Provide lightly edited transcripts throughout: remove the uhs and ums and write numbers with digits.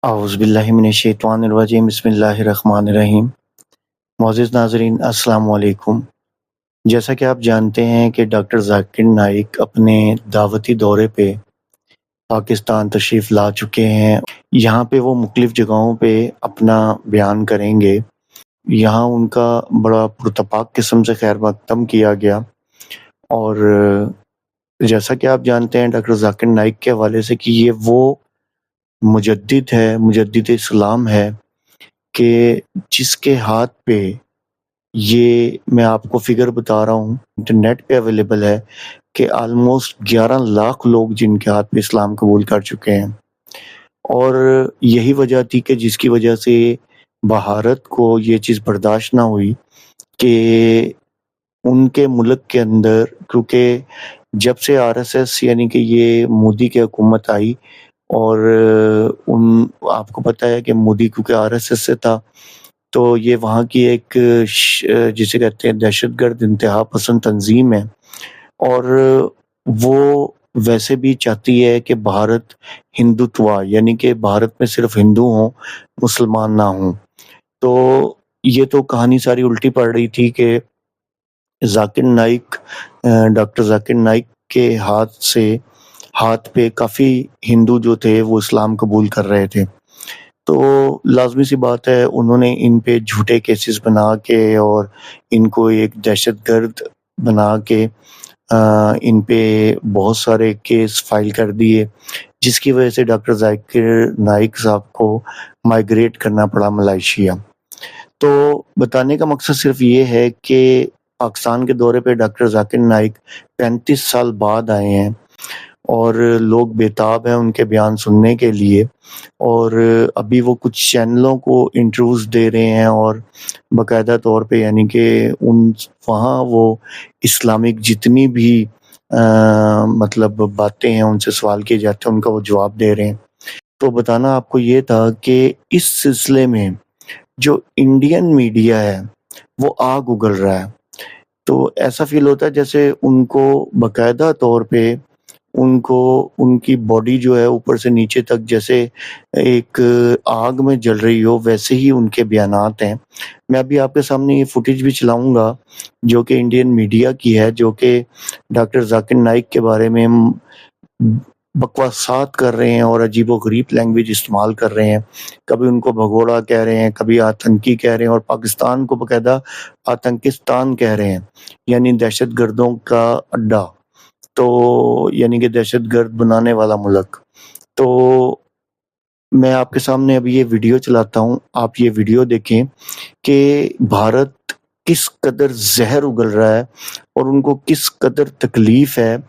औज़ुबिल्लाहिमिनश्शैतानिर्रजीम बिस्मिल्लाहिर्रहमानिर्रहीम। मुअज़्ज़िज़ नाज़रीन अस्सलाम वालेकुम। जैसा कि आप जानते हैं कि डॉक्टर ज़ाकिर नाइक अपने दावती दौरे पे पाकिस्तान तशरीफ़ ला चुके हैं। यहाँ पे वो मुख्तलिफ़ जगहों पे अपना बयान करेंगे। यहाँ उनका बड़ा पुरतपाक किस्म से खैर मक़दम किया गया और जैसा कि आप जानते हैं डॉक्टर ज़ाकिर नाइक के हवाले से कि ये वो मुजद्दिद है, मुजद्दिद इस्लाम है कि जिसके हाथ पे ये मैं आपको फ़िगर बता रहा हूँ, इंटरनेट पे अवेलेबल है कि ऑलमोस्ट 11 लाख लोग जिनके हाथ पे इस्लाम कबूल कर चुके हैं। और यही वजह थी कि जिसकी वजह से भारत को ये चीज़ बर्दाश्त ना हुई कि उनके मुल्क के अंदर, क्योंकि जब से आरएसएस यानी कि ये मोदी की हुकूमत आई और आपको पता है कि मोदी क्योंकि आरएसएस से था, तो ये वहाँ की एक जिसे कहते हैं दहशतगर्द इंतहा पसंद तंज़ीम है और वो वैसे भी चाहती है कि भारत हिंदुत्व यानी कि भारत में सिर्फ़ हिंदू हों, मुसलमान ना हों। तो ये तो कहानी सारी उल्टी पड़ रही थी कि ज़ाकिर नाइक डॉक्टर ज़ाकिर नाइक के हाथ पे काफ़ी हिंदू जो थे वो इस्लाम कबूल कर रहे थे। तो लाज़मी सी बात है उन्होंने इन पे झूठे केसेस बना के और इनको एक दहशतगर्द बना के इन पे बहुत सारे केस फाइल कर दिए, जिसकी वजह से डॉक्टर ज़ाकिर नाइक साहब को माइग्रेट करना पड़ा मलेशिया। तो बताने का मकसद सिर्फ़ ये है कि पाकिस्तान के दौरे पे डॉक्टर ज़ाकिर नाइक 35 साल बाद आए हैं और लोग बेताब हैं उनके बयान सुनने के लिए और अभी वो कुछ चैनलों को इंटरव्यूज़ दे रहे हैं और बाकायदा तौर पे यानी कि वहाँ वो इस्लामिक जितनी भी मतलब बातें हैं उनसे सवाल किए जाते हैं उनका वो जवाब दे रहे हैं। तो बताना आपको ये था कि इस सिलसिले में जो इंडियन मीडिया है वो आग उगल रहा है। तो ऐसा फ़ील होता है जैसे उनको बाकायदा तौर पे उनकी बॉडी जो है ऊपर से नीचे तक जैसे एक आग में जल रही हो, वैसे ही उनके बयानात हैं। मैं अभी आपके सामने ये फुटेज भी चलाऊँगा जो कि इंडियन मीडिया की है, जो कि डॉक्टर ज़ाकिर नाइक के बारे में बकवासात कर रहे हैं और अजीबो-गरीब लैंग्वेज इस्तेमाल कर रहे हैं। कभी उनको भगोड़ा कह रहे हैं, कभी आतंकी कह रहे हैं और पाकिस्तान को बाकायदा आतंकिस्तान कह रहे हैं, यानी दहशतगर्दों का अड्डा। तो यानी कि दहशतगर्द बनाने वाला मुल्क। तो मैं आपके सामने अभी ये वीडियो चलाता हूँ, आप ये वीडियो देखें कि भारत किस कदर ज़हर उगल रहा है और उनको किस कदर तकलीफ़ है।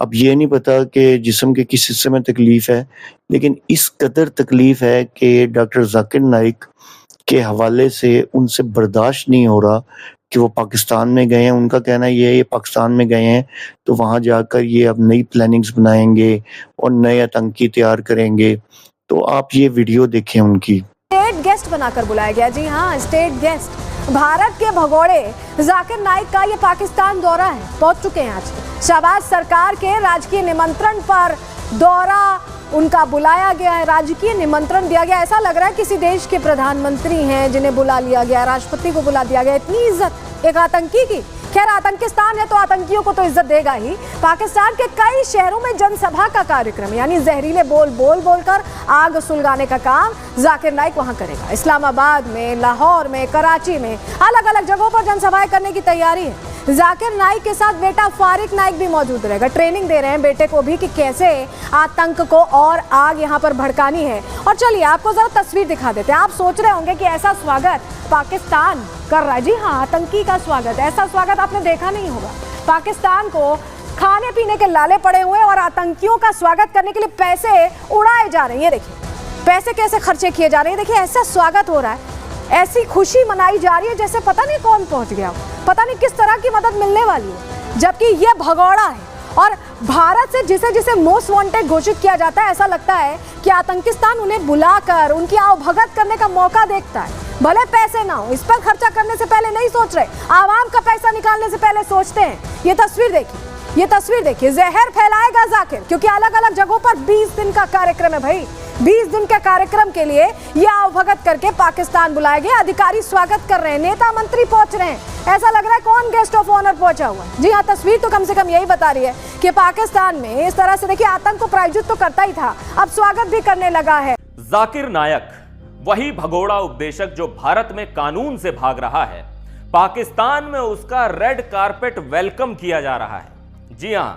अब ये नहीं पता कि जिस्म के किस हिस्से में तकलीफ़ है, लेकिन इस कदर तकलीफ़ है कि डॉक्टर ज़ाकिर नाइक के हवाले से उनसे बर्दाश्त नहीं हो रहा कि वो पाकिस्तान में गए हैं। उनका कहना ये है ये पाकिस्तान में गए हैं तो वहाँ जाकर ये अब नई प्लानिंग्स बनाएँगे और नए आतंकी तैयार करेंगे। तो आप ये वीडियो देखें उनकी। स्टेट गेस्ट बनाकर बुलाया गया। जी हाँ, स्टेट गेस्ट भारत के भगोड़े ज़ाकिर नाइक का ये पाकिस्तान दौरा है, पहुंच चुके हैं आज। शहबाज सरकार के राजकीय निमंत्रण पर दौरा उनका बुलाया गया है, राजकीय निमंत्रण दिया गया। ऐसा लग रहा है किसी देश के प्रधानमंत्री हैं जिन्हें बुला लिया गया, राष्ट्रपति को बुला दिया गया। इतनी इज्जत एक आतंकी की। खैर आतंकिस्तान है तो आतंकियों को तो इज्जत देगा ही। पाकिस्तान के कई शहरों में जनसभा का कार्यक्रम यानी जहरीले बोलकर आग सुलगाने का काम ज़ाकिर नाइक वहां करेगा। इस्लामाबाद में, लाहौर में, कराची में अलग अलग जगहों पर जनसभाएं करने की तैयारी है। ज़ाकिर नाइक के साथ बेटा फारिक नाइक भी मौजूद रहेगा। ट्रेनिंग दे रहे हैं बेटे को भी कि कैसे आतंक को और आग यहाँ पर भड़कानी है। और चलिए आपको जरा तस्वीर दिखा देते हैं। आप सोच रहे होंगे कि ऐसा स्वागत पाकिस्तान कर रहा है। जी हाँ, आतंकी का स्वागत। ऐसा स्वागत आपने देखा नहीं होगा। पाकिस्तान को खाने पीने के लाले पड़े हुए और आतंकियों का स्वागत करने के लिए पैसे उड़ाए जा रहे हैं। ये देखिए पैसे कैसे खर्चे किए जा रहे हैं। देखिए ऐसा स्वागत हो रहा है, ऐसी खुशी मनाई जा रही है जैसे पता नहीं कौन पहुंच गया, पता नहीं किस तरह की मदद मिलने वाली है। जबकि ये भगोड़ा है और भारत से जिसे जिसे मोस्ट वांटेड घोषित किया जाता है, ऐसा लगता है कि आतंकिस्तान उन्हें बुलाकर उनकी आवभगत करने का मौका देखता है। भले पैसे ना हो, इस पर खर्चा करने से पहले नहीं सोच रहे, आवाम का पैसा निकालने से पहले सोचते हैं। ये तस्वीर देखिए, ये तस्वीर देखिए। जहर फैलाएगा ज़ाकिर, क्योंकि अलग अलग जगहों पर 20 दिन का कार्यक्रम है भाई। 20 दिन के कार्यक्रम के लिए यह आवभगत करके पाकिस्तान बुलाया गया। अधिकारी स्वागत कर रहे हैं, नेता मंत्री पहुंच रहे हैं। ऐसा लग रहा है कौन गेस्ट ऑफ ऑनर पहुंचा हुआ है। जी हाँ, तस्वीर तो कम से कम यही बता रही है कि पाकिस्तान में इस तरह से देखिए आतंक को प्रायोजित तो करता ही था, अब स्वागत भी करने लगा है। जाकिर नायक, वही भगोड़ा उपदेशक जो भारत में कानून से भाग रहा है, पाकिस्तान में उसका रेड कारपेट वेलकम किया जा रहा है। जी हां,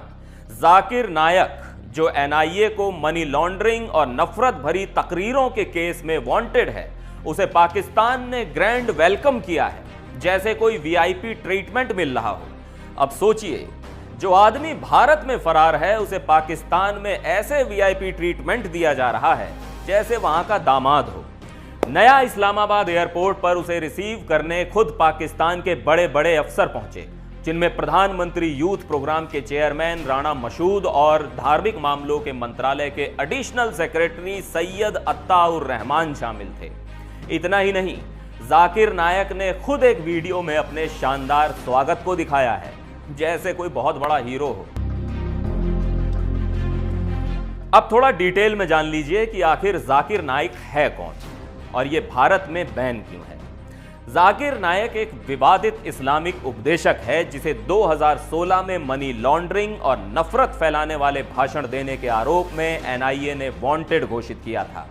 जाकिर नायक जो एनआईए को मनी लॉन्ड्रिंग और नफरत भरी तकरीरों के केस में वांटेड है, उसे पाकिस्तान ने ग्रैंड वेलकम किया है, जैसे कोई वीआईपी ट्रीटमेंट मिल रहा हो। अब सोचिए, जो आदमी भारत में फरार है उसे पाकिस्तान में ऐसे वीआईपी ट्रीटमेंट दिया जा रहा है जैसे वहां का दामाद हो। नया इस्लामाबाद एयरपोर्ट पर उसे रिसीव करने खुद पाकिस्तान के बड़े बड़े अफसर पहुंचे, जिनमें प्रधानमंत्री यूथ प्रोग्राम के चेयरमैन राणा मसूद और धार्मिक मामलों के मंत्रालय के एडिशनल सेक्रेटरी सैयद अत्ताउर रहमान शामिल थे। इतना ही नहीं, जाकिर नायक ने खुद एक वीडियो में अपने शानदार स्वागत को दिखाया है, जैसे कोई बहुत बड़ा हीरो हो। अब थोड़ा डिटेल में जान लीजिए कि आखिर जाकिर नाइक है कौन और यह भारत में बैन क्यों है। जाकिर नायक एक विवादित इस्लामिक उपदेशक है, जिसे 2016 में मनी लॉन्ड्रिंग और नफरत फैलाने वाले भाषण देने के आरोप में एनआईए ने वांटेड घोषित किया था।